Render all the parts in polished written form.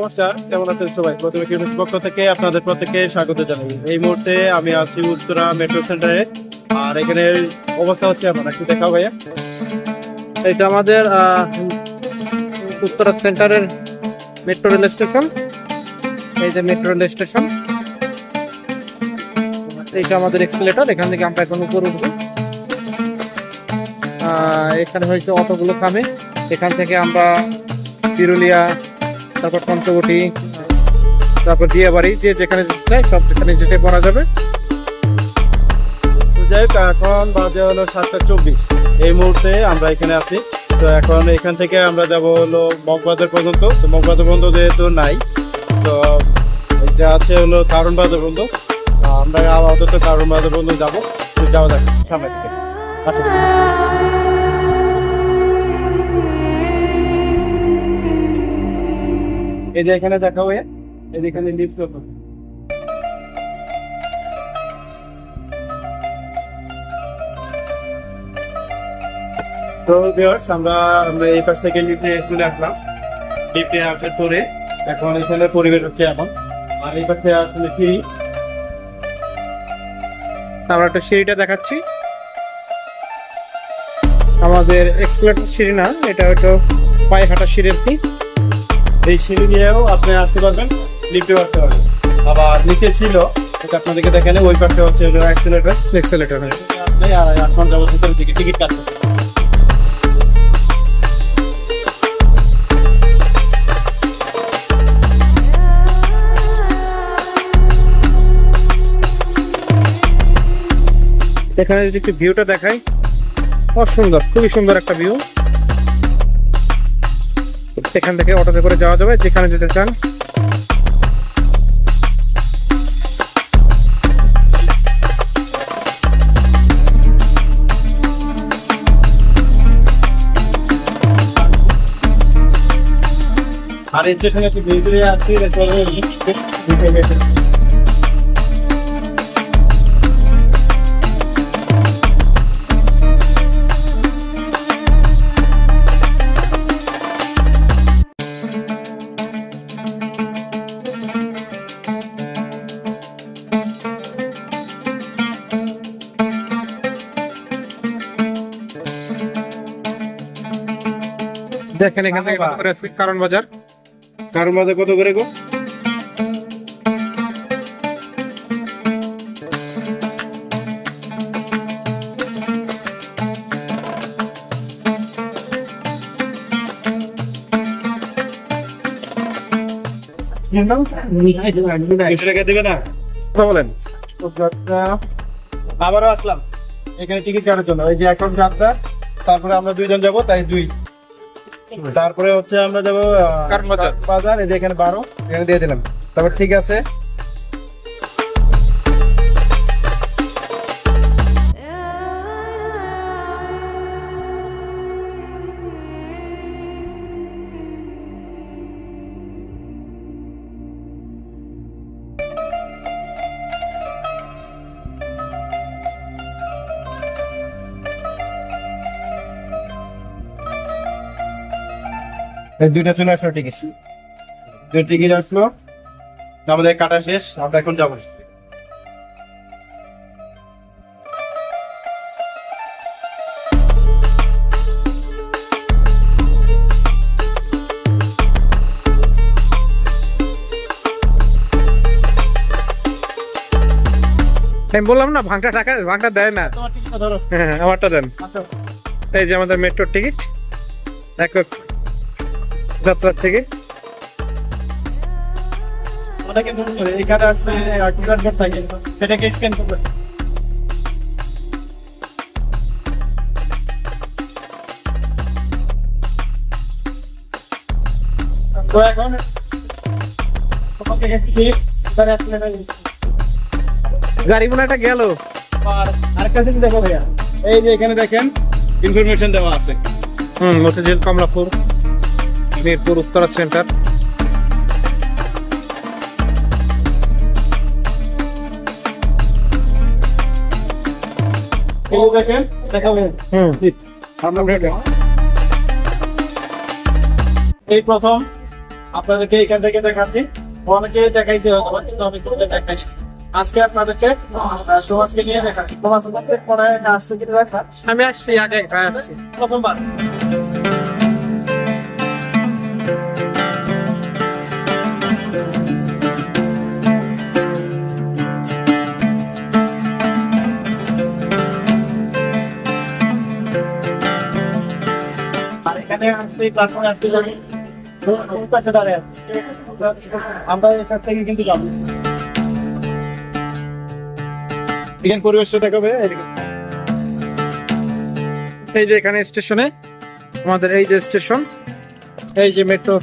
নমস্কার, কেমন আছেন সবাই? প্রথমে কিউনিস পক্ষ থেকে আপনাদের প্রত্যেককে স্বাগত জানাই। এই মুহূর্তে আমি আছি উত্তরা মেট্রো সেন্টারে, আর এখানে অবস্থা হচ্ছে আমার একটু দেখাও ভাইয়া। এটা আমাদের উত্তরা সেন্টারের মেট্রো রেল স্টেশন। এই যে মেট্রো রেল স্টেশন, এইটা আমাদের এক্সিলেটর। এখান থেকে আমরা এখন উপরে উঠবো। এখানে হয়েছে অটোগুলো থামে। এখান থেকে আমরা বিরুলিয়া, তারপর পঞ্চবটি, তারপর দিয়াবাড়ি, যে যেখানে যেতে চাই সব যেখানে যেতে পড়া যাবে। যাই হোক, এখন বাজে হলো 7:24। এই মুহূর্তে আমরা এখানে আছি। তো এখন এখান থেকে আমরা যাব হলো মগবাজার পর্যন্ত। তো মগবাজার পর্যন্ত যেহেতু নাই, তো এটা আছে হলো কারণ বাজার পর্যন্ত। আমরা আপাতত কারণ বাজার পর্যন্ত যাবো। তো যাওয়া যাক সামনে থেকে। এই যে এখানে দেখা হয়ে এখানে লিফট করবো। তো ভিউয়ার্স, আমরা এই পাশ থেকে লিফটে চলে আসলাম। লিফটে আসার পরে এখন এখানে পরিবেশ হচ্ছে এখন, আর এই পাশে আসলে সিঁড়ি। আমরা একটা সিঁড়িটা দেখাচ্ছি। আমাদের এক্সিলেটর সিঁড়ি না, এটা হয়তো পায়ে হাঁটা সিঁড়ি আর কি। এই সিঁড়ি দিয়েও আপনি আসতে পারবেন, লিফটেও আসতে পারবেন। আবার নিচে ছিল, আপনাদেরকে দেখেন, ওই পাশে হচ্ছে এক্সিলেটর। আপনি আর এখন যাবো ভিতরের দিকে টিকিট কাটতে। এখানে যদি একটু ভিউটা দেখাই, অসুন্দর, খুবই সুন্দর একটা ভিউ। এখান থেকে অটোতে করে যাওয়া যাবে যেখানে যেতে চান। আর এই যেখানে একটু ভিতরে আসছি, দেখেন এখান থেকে কারণ বাজার। কারণ বাজার কত করে গো? দেবে না? বলেন। আবারও আসলাম এখানে টিকিট কাটার জন্য। এই যে এখন যাত্রা, তারপরে আমরা দুইজন যাবো, তাই দুই। তারপরে হচ্ছে আমরা যাবো কারণ বাজার। এই যে এখানে 12, এখানে দিয়ে দিলাম। তারপর ঠিক আছে, দুইটা চলে আসলো টিকিট। দুই টিকিট আসলো, আমাদের কাটা শেষ। আমরা এখন যাবো। আমি বললাম না, ভাঙটা দেয় না। হ্যাঁ, আমারটা দেন। এই যে আমাদের মেট্রোর টিকিট, একক যাত্রার থেকে। এখানে আসলে কিউআর কোড থাকে, সেটাকে স্ক্যান করবে। তো এখন গাড়ি মনে একটা গেল। আরেকটা জিনিস দেখো ভাইয়া, এই যে এখানে দেখেন ইনফরমেশন দেওয়া আছে। মতিঝিল, কমলাপুর, মিরপুর, উত্তরা সেন্টার। এই দেখেন, দেখাবেন। এই প্রথম আপনাদেরকে এখান থেকে দেখাচ্ছি। অনেকে দেখাইছে হয়তো, কিন্তু আমি তোমাদের দেখাই। আজকে আপনাদেরকে তোমাকে নিয়ে দেখাচ্ছি। তোমাকে পরে আসছে কি দেখা? আমি আসছি আগে আসছি প্রথমবার। আর এখানে আসলে প্ল্যাটফর্মে আসতে যাবে পাশে দাঁড়িয়ে আছে। আমরা এখান থেকে কিন্তু যাবো। এখানে পরিবেশটা দেখাবে। এই যে এখানে স্টেশনে আমাদের এই যে স্টেশন, এই যে মেট্রো।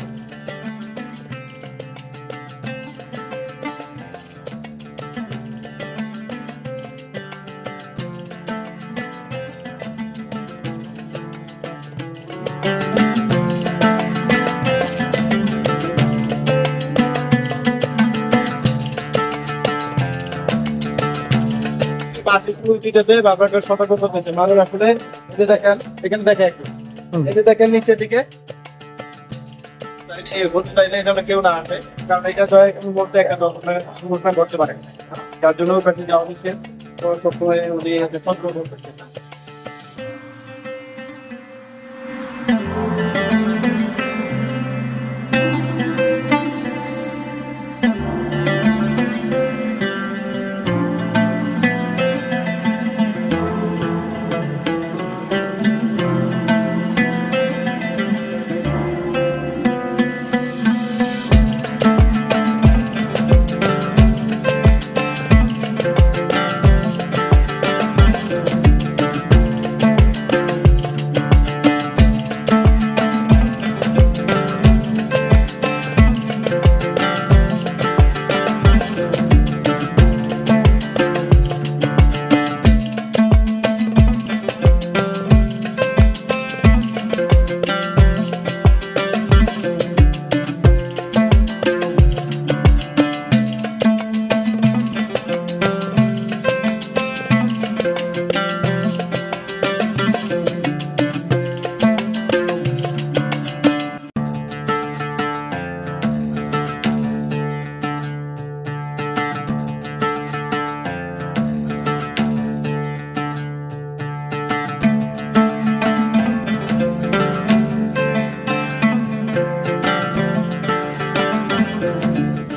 পাশে ফুল দিতেছে, বাবাকে সতর্ক করতেছে। মানুষ আসলে এই যে দেখেন, এখানে দেখেন একটু, এই যে দেখেন নিচের দিকে কেউ না আসে, কারণ এটা বলতে একটা দুর্ঘটনা ঘটতে পারে। তার জন্য কাছে যাওয়া হচ্ছে। তো সবসময় উনি সতর্ক করতেছে।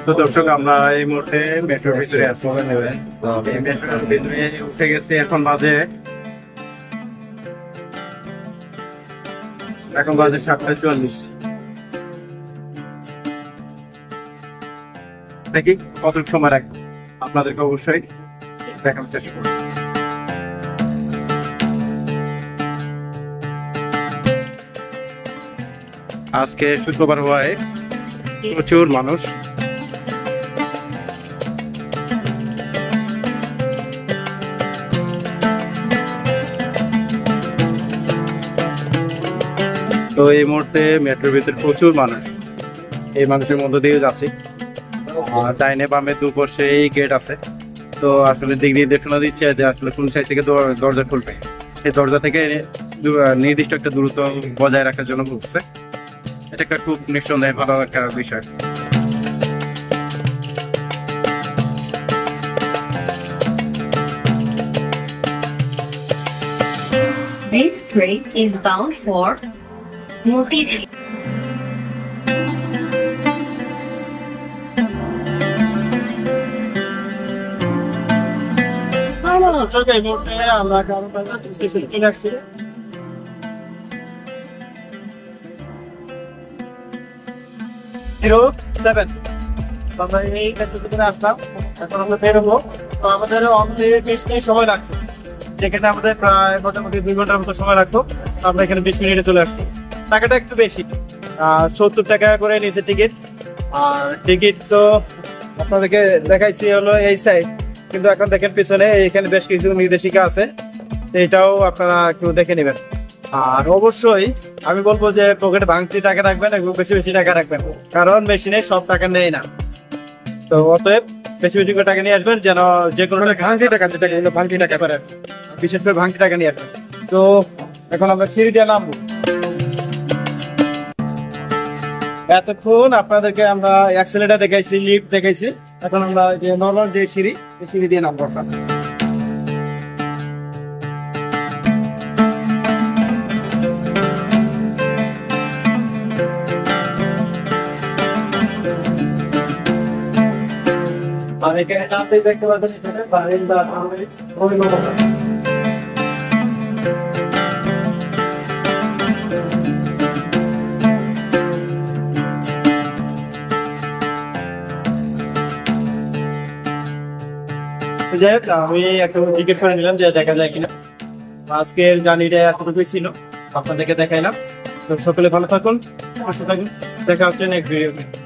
তো দর্শক, আমরা এই মুহূর্তে মেট্রোর ভিতরে আছি। এই মেট্রোর ভিতরে উঠে গেছি। এখন বাজে 7:44। দেখি কতটুকু সময় রাখবো, আপনাদেরকে অবশ্যই দেখানোর চেষ্টা করবো। আজকে শুক্রবার হওয়ায় প্রচুর মানুষ। তো এই মুহূর্তে মেট্রোর ভিতরে প্রচুর মানুষ। এই মানুষের মধ্য দিয়ে যাচ্ছি। আর ডাইনে বামে দুপাশে এই গেট আছে। তো আসলে দিক নির্দেশনা দিচ্ছে যে আসলে কোন সাইড থেকে দরজা খুলবে। এই দরজা থেকে নির্দিষ্ট একটা দূরত্ব বজায় রাখার জন্য বলছে। এটা একটা খুব নিঃসন্দেহে ভালো একটা বিষয়। This train is bound for Motijhi. এই মুহূর্তে আমরা স্টেশনে চলে আসছি। আমরা এই মেট্রোর ভিতরে আসলাম। এখন আমরা বেরোবো। তো আমাদের অনলি 20 মিনিট সময় লাগছে, যেখানে আমাদের প্রায় মোটামুটি 2 ঘন্টার মতো সময় লাগতো। আমরা এখানে 20 মিনিটে চলে আসছি। টাকাটা একটু বেশি, 70 টাকা করে নিচে টিকিট। আর টিকিট তো আপনাদেরকে দেখাইছি হলো এই সাইড, কিন্তু এখন দেখেন পিছনে এখানে বেশ কিছু নির্দেশিকা আছে। এটাও আপনারা একটু দেখে নেবেন। আর অবশ্যই আমি বলবো যে পকেটে ভাঙতি টাকা রাখবেন, একটু বেশি বেশি টাকা রাখবেন, কারণ মেশিনে সব টাকা নেই না। তো অতএব বেশি বেশি করে টাকা নিয়ে আসবেন, যেন যে কোনো ভাঙতি টাকা, যেটা ভাঙতি টাকা করে, বিশেষ করে ভাঙতি টাকা নিয়ে আসবেন। তো এখন আমরা সিঁড়ি দিয়ে নামবো। এতক্ষণ আপনাদেরকে আমরা অ্যাক্সেলেটার দেখাইছি, লিফট দেখাইছি, এখন আমরা যে নরমাল যে সিঁড়ি, এই সিঁড়ি দিয়ে নামবো আমরা। আর এখানে নামতেই দেখতে পাচ্ছেন এখানে বারান্দা, ওই লোকটা। যাই হোক, আমি একটু জিজ্ঞেস করে নিলাম যে দেখা যায় কিনা। আজকের জার্নিটা এতটুকুই ছিল, আপনাদেরকে দেখাইলাম। তো সকলে ভালো থাকুন, সুস্থ থাকুন, দেখা হচ্ছে নেক্সট ভিডিওতে।